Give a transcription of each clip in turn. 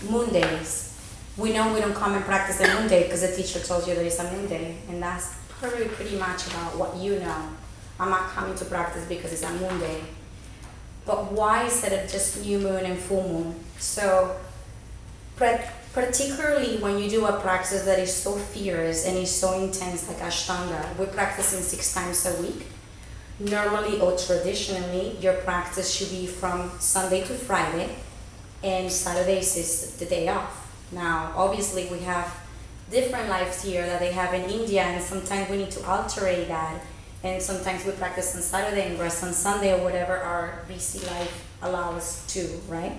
moon days. We know we don't come and practice a moon day because the teacher told you there is a moon day, and that's pretty much about what you know. I'm not coming to practice because it's a moon day. But why instead of just new moon and full moon? So particularly when you do a practice that is so fierce and is so intense like Ashtanga, we're practicing 6 times a week. Normally or traditionally, your practice should be from Sunday to Friday, and Saturdays is the day off. Now, obviously we have different lives here that they have in India, and sometimes we need to alter that. And sometimes we practice on Saturday and rest on Sunday, or whatever our busy life allows us to, right?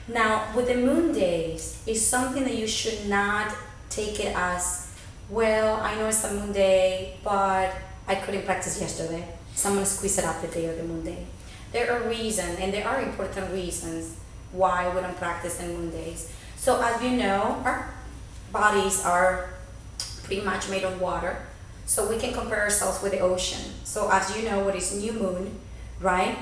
Now, with the moon days, it's something that you should not take it as, well, I know it's a moon day, but I couldn't practice yesterday, so I'm going to squeeze it up the day of the moon day. There are reasons, and there are important reasons why we don't practice on moon days. So as you know, our bodies are pretty much made of water. So we can compare ourselves with the ocean. So as you know, what is new moon, right?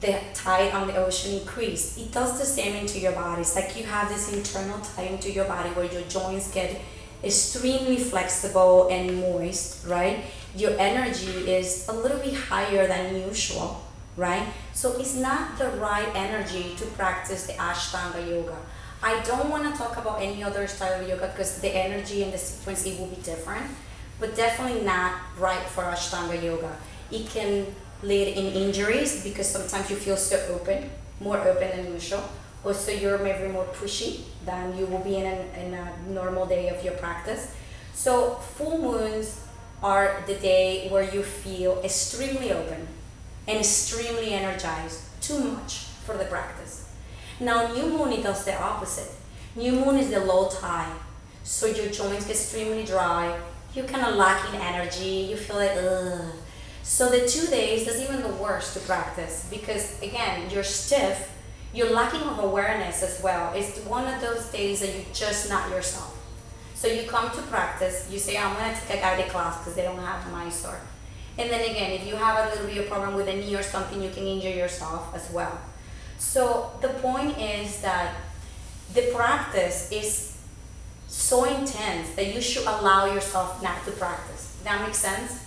The tide on the ocean increase. It does the same into your body. It's like you have this internal tide into your body where your joints get extremely flexible and moist, right? Your energy is a little bit higher than usual, right? So it's not the right energy to practice the Ashtanga Yoga. I don't want to talk about any other style of yoga because the energy and the frequency will be different, but definitely not right for Ashtanga Yoga. It can lead in injuries because sometimes you feel so open, more open than usual. Also, you're maybe more pushy than you will be in a normal day of your practice. So full moons are the day where you feel extremely open and extremely energized, too much for the practice. Now new moon, it does the opposite. New moon is the low tide, so your joints get extremely dry, you're kind of lacking energy, you feel like ugh. So the 2 days, that's even the worst to practice because again, you're stiff, you're lacking of awareness as well. It's one of those days that you're just not yourself. So you come to practice, you say, I'm going to take a guided class because they don't have Mysore. And then again, if you have a little bit of problem with a knee or something, you can injure yourself as well. So the point is that the practice is so intense that you should allow yourself not to practice. That makes sense?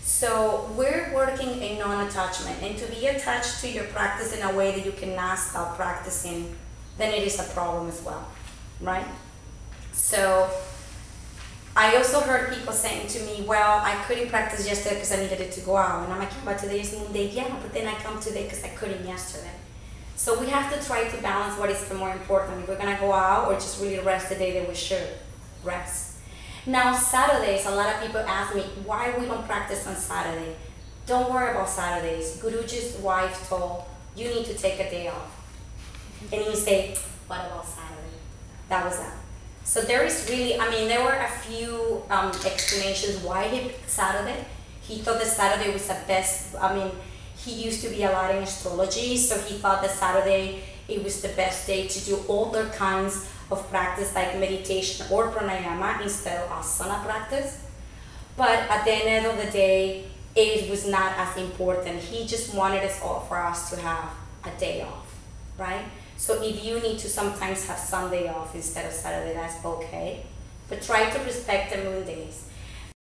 So we're working in non-attachment, and to be attached to your practice in a way that you cannot stop practicing, then it is a problem as well, right? So I also heard people saying to me, well, I couldn't practice yesterday because I needed it to go out. And I'm like, yeah, but today is moon day. Yeah, but then I come today because I couldn't yesterday. So we have to try to balance what is the more important. If we're going to go out or just really rest the day that we should rest. Now Saturdays, a lot of people ask me why we don't practice on Saturday. Don't worry about Saturdays. Guruji's wife told you need to take a day off. And he say, what about Saturday? That was that. So there is really, I mean, there were a few explanations why he picked Saturday. He thought that Saturday was the best, I mean, he used to be a lot in astrology, so he thought that Saturday, it was the best day to do other kinds of practice like meditation or pranayama instead of asana practice. But at the end of the day, it was not as important. He just wanted us all for us to have a day off, right? So if you need to sometimes have Sunday off instead of Saturday, that's okay. But try to respect the moon days.